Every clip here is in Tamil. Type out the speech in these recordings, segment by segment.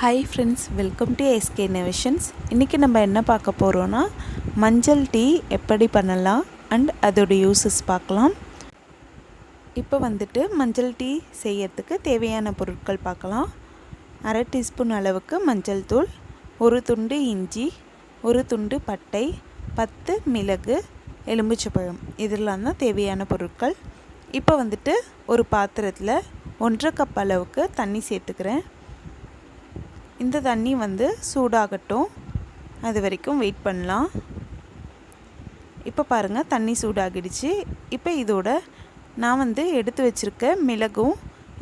Hi friends, welcome to SK innovations. இன்றைக்கி நம்ம என்ன பார்க்க போகிறோன்னா மஞ்சள் டீ எப்படி பண்ணலாம் அண்ட் அதோட யூஸஸ் பார்க்கலாம். இப்போ வந்துட்டு மஞ்சள் டீ செய்யறதுக்கு தேவையான பொருட்கள் பார்க்கலாம். 1/2 டீஸ்பூன் அளவுக்கு மஞ்சள் தூள், 1 துண்டு இஞ்சி, 1 துண்டு பட்டை, 10 மிளகு, எலுமிச்சைப்பழம், இதெல்லாம் தான் தேவையான பொருட்கள். இப்போ வந்துட்டு ஒரு பாத்திரத்தில் 1/2 கப் அளவுக்கு தண்ணி சேர்த்துக்கிறேன். இந்த தண்ணி வந்து சூடாகட்டும், அது வரைக்கும் வெயிட் பண்ணலாம். இப்போ பாருங்கள், தண்ணி சூடாகிடுச்சு. இப்போ இதோட நான் வந்து எடுத்து வச்சுருக்க மிளகும்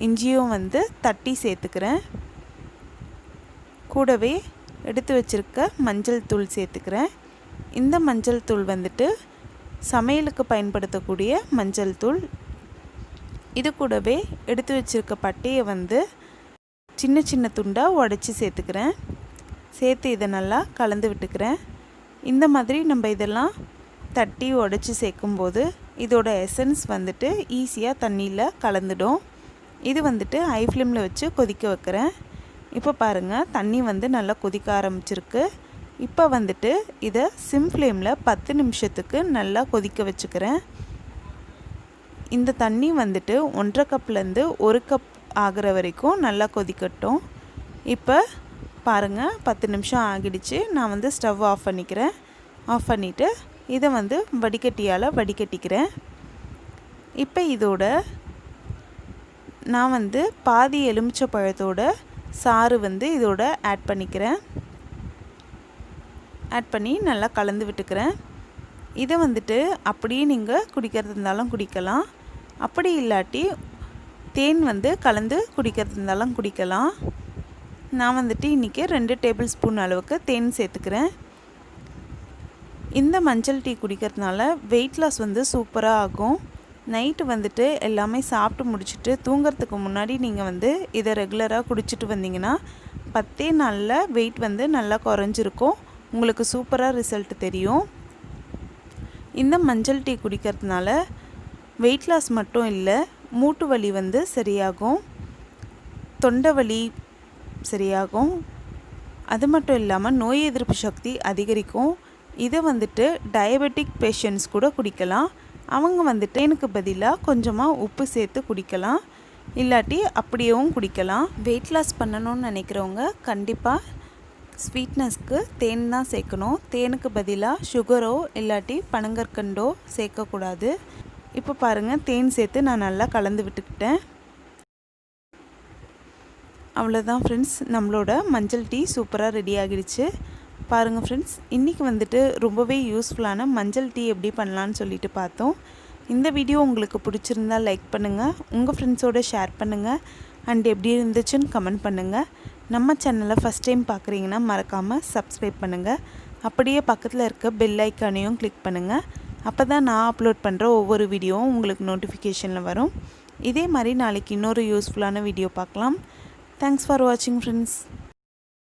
இஞ்சியும் வந்து தட்டி சேர்த்துக்கிறேன். கூடவே எடுத்து வச்சுருக்க மஞ்சள் தூள் சேர்த்துக்கிறேன். இந்த மஞ்சள் தூள் வந்துட்டு சமையலுக்கு பயன்படுத்தக்கூடிய மஞ்சள் தூள். இது கூடவே எடுத்து வச்சுருக்க பட்டையை வந்து சின்ன சின்ன துண்டாக உடச்சி சேர்த்துக்கிறேன். சேர்த்து இதை நல்லா கலந்து விட்டுக்கிறேன். இந்த மாதிரி நம்ம இதெல்லாம் தட்டி உடச்சி சேர்க்கும்போது இதோட எசன்ஸ் வந்துட்டு ஈஸியாக தண்ணியில் கலந்துடும். இது வந்துட்டு ஹை ஃப்ளேமில் வச்சு கொதிக்க வைக்கிறேன். இப்போ பாருங்கள், தண்ணி வந்து நல்லா கொதிக்க ஆரம்பிச்சிருக்கு. இப்போ வந்துட்டு இதை சிம் ஃப்ளேமில் 10 நிமிஷத்துக்கு நல்லா கொதிக்க வச்சுக்கிறேன். இந்த தண்ணி வந்துட்டு 1/2 கப்லேருந்து 1 கப் ஆகிற வரைக்கும் நல்லா கொதிக்கட்டும். இப்போ பாருங்கள், 10 நிமிஷம் ஆகிடுச்சு. நான் வந்து ஸ்டவ் ஆஃப் பண்ணிக்கிறேன். ஆஃப் பண்ணிவிட்டு இதை வந்து வடிகட்டியால் வடிகட்டிக்கிறேன். இப்போ இதோட நான் வந்து பாதி எலுமிச்சை பழத்தோட சாறு வந்து இதோட ஆட் பண்ணிக்கிறேன். ஆட் பண்ணி நல்லா கலந்து விட்டுக்கிறேன். இதை வந்துட்டு அப்படியே நீங்கள் குடிக்கிறது இருந்தாலும் குடிக்கலாம், அப்படி இல்லாட்டி தேன் வந்து கலந்து குடிக்கிறது இருந்தாலும் குடிக்கலாம். நான் வந்துட்டு இன்றைக்கி 2 டேபிள் ஸ்பூன் அளவுக்கு தேன் சேர்த்துக்கிறேன். இந்த மஞ்சள் டீ குடிக்கிறதுனால வெயிட் லாஸ் வந்து சூப்பராக ஆகும். நைட்டு வந்துட்டு எல்லாமே சாப்பிட்டு முடிச்சுட்டு தூங்கிறதுக்கு முன்னாடி நீங்கள் வந்து இதை ரெகுலராக குடிச்சிட்டு வந்தீங்கன்னா 10 நாளில் வெயிட் வந்து நல்லா குறைஞ்சிருக்கும். உங்களுக்கு சூப்பராக ரிசல்ட் தெரியும். இந்த மஞ்சள் டீ குடிக்கிறதுனால வெயிட் லாஸ் மட்டும் இல்லை, மூட்டு வலி வந்து சரியாகும், தொண்டை வலி சரியாகும். அது மட்டும் இல்லாமல் நோய் எதிர்ப்பு சக்தி அதிகரிக்கும். இதை வந்துட்டு டயபெட்டிக் பேஷண்ட்ஸ் கூட குடிக்கலாம். அவங்க வந்துட்டு எனக்கு பதிலாக கொஞ்சமாக உப்பு சேர்த்து குடிக்கலாம், இல்லாட்டி அப்படியேவும் குடிக்கலாம். வெயிட் லாஸ் பண்ணணும்னு நினைக்கிறவங்க கண்டிப்பாக ஸ்வீட்னஸ்க்கு தேன் தான் சேர்க்கணும். தேனுக்கு பதிலாக சுகரோ இல்லாட்டி பனங்கற்கண்டோ சேர்க்கக்கூடாது. இப்போ பாருங்கள், தேன் சேர்த்து நான் நல்லா கலந்து விட்டுக்கிட்டேன். அவ்வளோதான் ஃப்ரெண்ட்ஸ், நம்மளோட மஞ்சள் டீ சூப்பராக ரெடி ஆகிடுச்சு. பாருங்கள் ஃப்ரெண்ட்ஸ், இன்றைக்கி வந்துட்டு ரொம்பவே யூஸ்ஃபுல்லான மஞ்சள் டீ எப்படி பண்ணலான்னு சொல்லிட்டு பார்த்தோம். இந்த வீடியோ உங்களுக்கு பிடிச்சிருந்தால் லைக் பண்ணுங்கள், உங்கள் ஃப்ரெண்ட்ஸோடு ஷேர் பண்ணுங்கள், அண்ட் எப்படி இருந்துச்சுன்னு கமெண்ட் பண்ணுங்கள். நம்ம சேனலை ஃபஸ்ட் டைம் பார்க்குறீங்கன்னா மறக்காமல் சப்ஸ்கிரைப் பண்ணுங்கள். அப்படியே பக்கத்தில் இருக்க பெல் ஐக்கானையும் கிளிக் பண்ணுங்கள். அப்போ தான் நான் அப்லோட் பண்ணுற ஒவ்வொரு வீடியோவும் உங்களுக்கு நோட்டிஃபிகேஷனில் வரும். இதே மாதிரி நாளைக்கு இன்னொரு யூஸ்ஃபுல்லான வீடியோ பார்க்கலாம். தேங்க்ஸ் ஃபார் வாட்சிங் ஃப்ரெண்ட்ஸ்.